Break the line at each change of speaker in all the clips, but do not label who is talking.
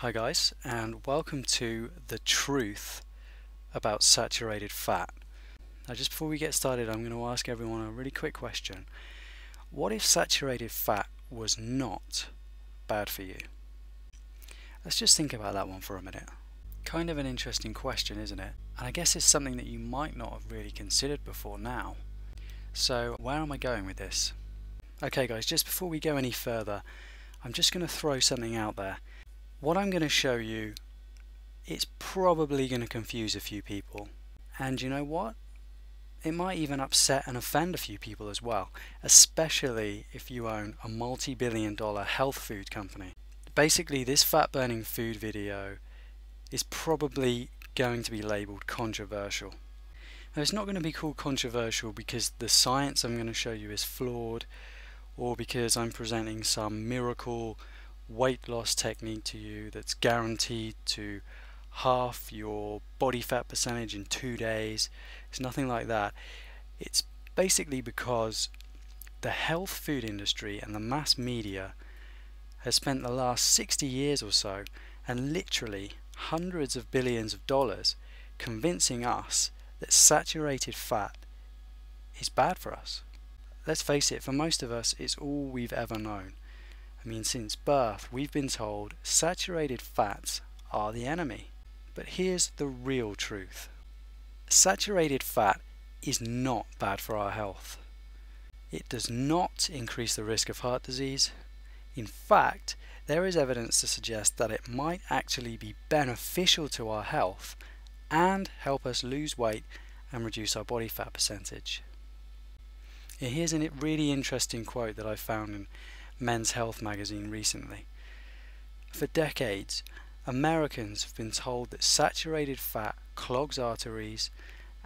Hi guys, and welcome to the truth about saturated fat. Now just before we get started, I'm going to ask everyone a really quick question. What if saturated fat was not bad for you? Let's just think about that one for a minute. Kind of an interesting question, isn't it? And I guess it's something that you might not have really considered before now. So where am I going with this? Okay guys, just before we go any further, I'm just going to throw something out there. What I'm going to show you, it's probably going to confuse a few people. And you know what? It might even upset and offend a few people as well, especially if you own a multi-billion-dollar health food company. Basically, this fat-burning food video is probably going to be labeled controversial. Now, it's not going to be called controversial because the science I'm going to show you is flawed, or because I'm presenting some miracle weight loss technique to you that's guaranteed to half your body fat percentage in 2 days. It's nothing like that. It's basically because the health food industry and the mass media has spent the last 60 years or so and literally hundreds of billions of dollars convincing us that saturated fat is bad for us. Let's face it, for most of us it's all we've ever known. I mean, since birth we've been told saturated fats are the enemy. But here's the real truth. Saturated fat is not bad for our health. It does not increase the risk of heart disease. In fact, there is evidence to suggest that it might actually be beneficial to our health and help us lose weight and reduce our body fat percentage. Here's a really interesting quote that I found in Men's Health magazine recently. For decades, Americans have been told that saturated fat clogs arteries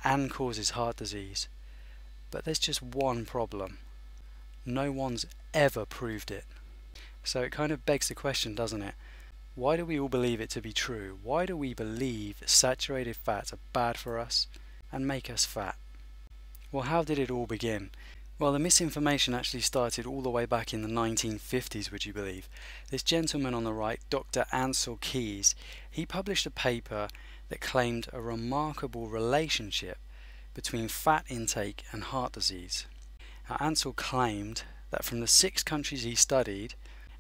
and causes heart disease. But there's just one problem. No one's ever proved it. So it kind of begs the question, doesn't it? Why do we all believe it to be true? Why do we believe that saturated fats are bad for us and make us fat? Well, how did it all begin? Well, the misinformation actually started all the way back in the 1950s, would you believe? This gentleman on the right, Dr. Ansel Keys, he published a paper that claimed a remarkable relationship between fat intake and heart disease. Now, Ansel claimed that from the 6 countries he studied,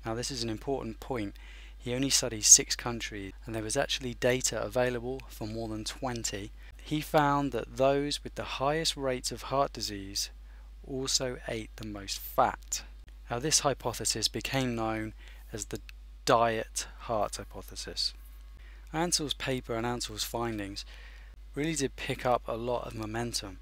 now this is an important point, he only studied 6 countries and there was actually data available for more than 20. He found that those with the highest rates of heart disease also ate the most fat. Now this hypothesis became known as the diet heart hypothesis. Ansel's paper and Ansel's findings really did pick up a lot of momentum,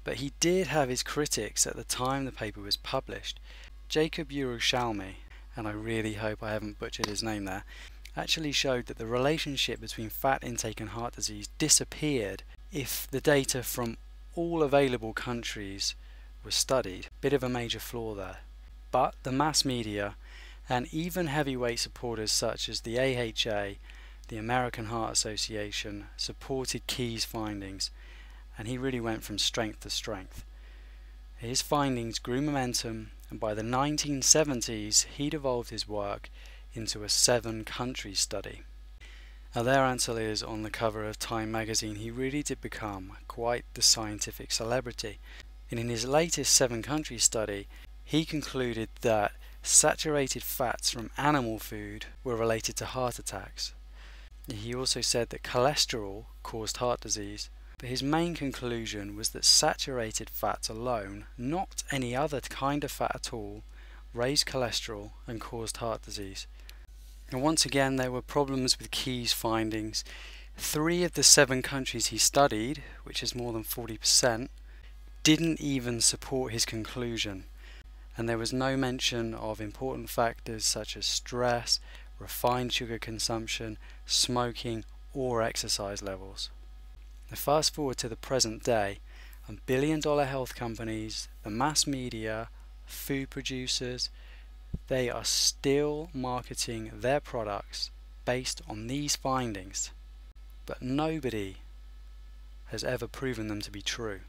but he did have his critics at the time the paper was published. Jacob Yerushalmi, and I really hope I haven't butchered his name there, actually showed that the relationship between fat intake and heart disease disappeared if the data from all available countries was studied. Bit of a major flaw there. But the mass media and even heavyweight supporters such as the AHA, the American Heart Association, supported Key's findings, and he really went from strength to strength. His findings grew momentum, and by the 1970s he'd evolved his work into a 7-country study. Now there Ansel is on the cover of Time magazine. He really did become quite the scientific celebrity. And in his latest 7-country study, he concluded that saturated fats from animal food were related to heart attacks. He also said that cholesterol caused heart disease, but his main conclusion was that saturated fats alone, not any other kind of fat at all, raised cholesterol and caused heart disease. And once again, there were problems with Key's findings. 3 of the 7 countries he studied, which is more than 40%, didn't even support his conclusion, and there was no mention of important factors such as stress, refined sugar consumption, smoking or exercise levels. Now fast forward to the present day, and billion-dollar health companies, the mass media, food producers, they are still marketing their products based on these findings, but nobody has ever proven them to be true.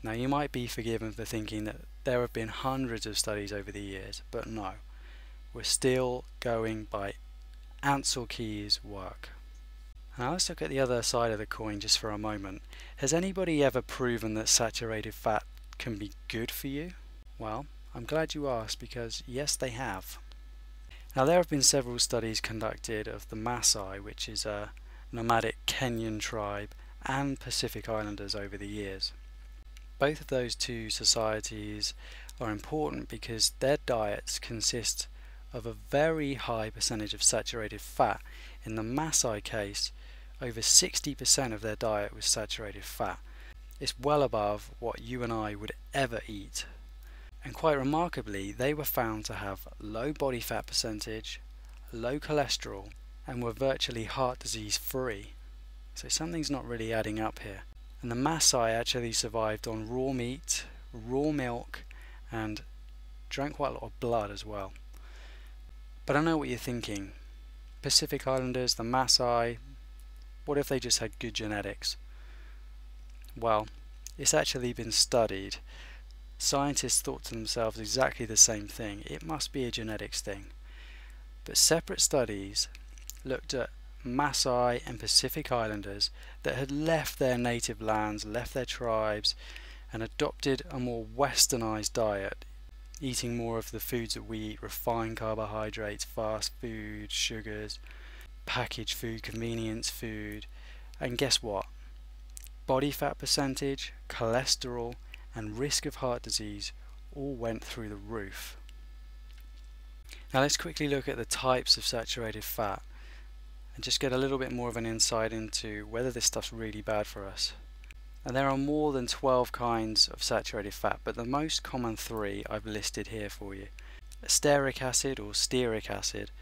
Now you might be forgiven for thinking that there have been hundreds of studies over the years, but no, we're still going by ants or keys work. Now let's look at the other side of the coin just for a moment. Has anybody ever proven that saturated fat can be good for you? Well, I'm glad you asked, because yes, they have. Now there have been several studies conducted of the Maasai, which is a nomadic Kenyan tribe, and Pacific Islanders over the years. Both of those two societies are important because their diets consist of a very high percentage of saturated fat. In the Maasai case, over 60% of their diet was saturated fat. It's well above what you and I would ever eat. And quite remarkably, they were found to have low body fat percentage, low cholesterol, and were virtually heart disease free. So something's not really adding up here. And the Maasai actually survived on raw meat, raw milk, and drank quite a lot of blood as well. But I know what you're thinking. Pacific Islanders, the Maasai, what if they just had good genetics? Well, it's actually been studied. Scientists thought to themselves exactly the same thing. It must be a genetics thing. But separate studies looked at Maasai and Pacific Islanders that had left their native lands, left their tribes, and adopted a more westernized diet, eating more of the foods that we eat: refined carbohydrates, fast food, sugars, packaged food, convenience food. And guess what? Body fat percentage, cholesterol, and risk of heart disease all went through the roof. Now let's quickly look at the types of saturated fat and just get a little bit more of an insight into whether this stuff's really bad for us. And there are more than 12 kinds of saturated fat, but the most common three I've listed here for you. Stearic acid or stearic acid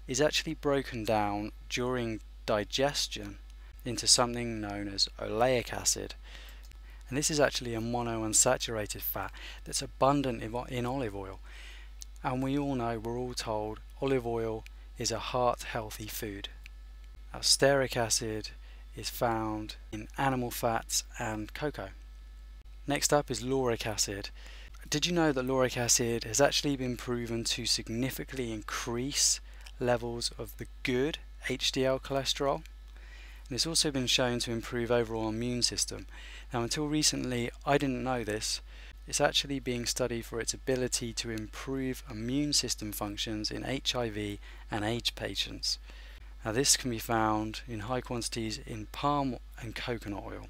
is actually broken down during digestion into something known as oleic acid. And this is actually a monounsaturated fat that's abundant in olive oil. And we all know, we're all told, olive oil is a heart healthy food. Now, stearic acid is found in animal fats and cocoa. Next up is lauric acid. Did you know that lauric acid has actually been proven to significantly increase levels of the good HDL cholesterol? And it's also been shown to improve overall immune system. Now, until recently, I didn't know this. It's actually being studied for its ability to improve immune system functions in HIV and AIDS patients. Now, this can be found in high quantities in palm and coconut oil.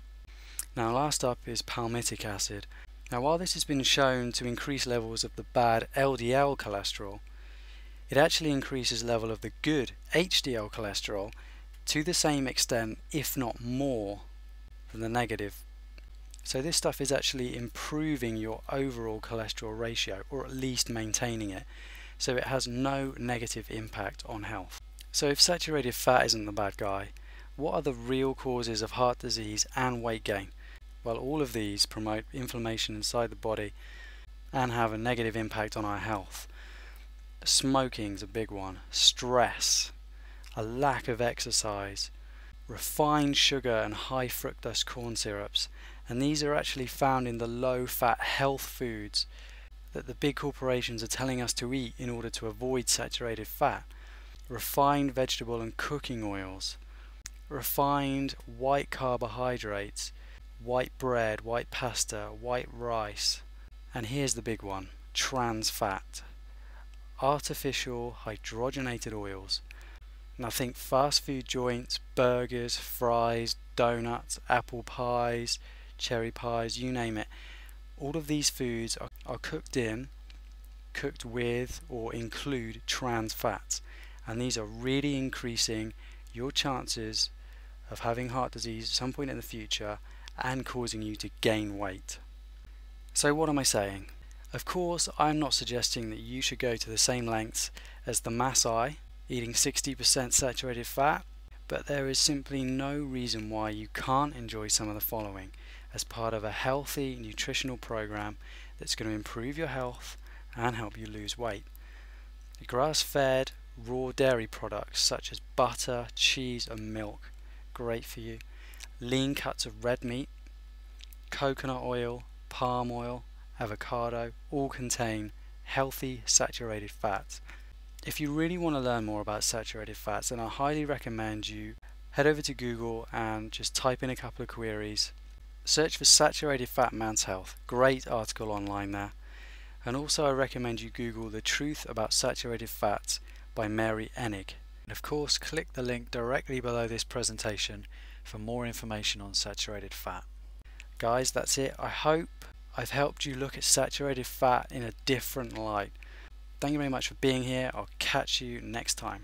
Now, last up is palmitic acid. Now, while this has been shown to increase levels of the bad LDL cholesterol, it actually increases level of the good HDL cholesterol to the same extent, if not more, than the negative. So this stuff is actually improving your overall cholesterol ratio, or at least maintaining it, so it has no negative impact on health. So if saturated fat isn't the bad guy, what are the real causes of heart disease and weight gain? Well, all of these promote inflammation inside the body and have a negative impact on our health. Smoking's a big one, stress, a lack of exercise, refined sugar and high fructose corn syrups, and these are actually found in the low-fat health foods that the big corporations are telling us to eat in order to avoid saturated fat. Refined vegetable and cooking oils, refined white carbohydrates, white bread, white pasta, white rice, and here's the big one: trans fat, artificial hydrogenated oils. Now think fast food joints, burgers, fries, donuts, apple pies, cherry pies, you name it. All of these foods are cooked with, or include trans fats, and these are really increasing your chances of having heart disease at some point in the future and causing you to gain weight. So what am I saying? Of course, I'm not suggesting that you should go to the same lengths as the Maasai, eating 60% saturated fat, but there is simply no reason why you can't enjoy some of the following as part of a healthy nutritional program that's going to improve your health and help you lose weight. Grass-fed raw dairy products such as butter, cheese and milk, great for you. Lean cuts of red meat, coconut oil, palm oil, avocado, all contain healthy saturated fats. If you really want to learn more about saturated fats, then I highly recommend you head over to Google and just type in a couple of queries. Search for saturated fat man's health. Great article online there. And also I recommend you Google The Truth About Saturated Fats by Mary Enig. And of course, click the link directly below this presentation for more information on saturated fat. Guys, that's it. I hope I've helped you look at saturated fat in a different light. Thank you very much for being here. I'll catch you next time.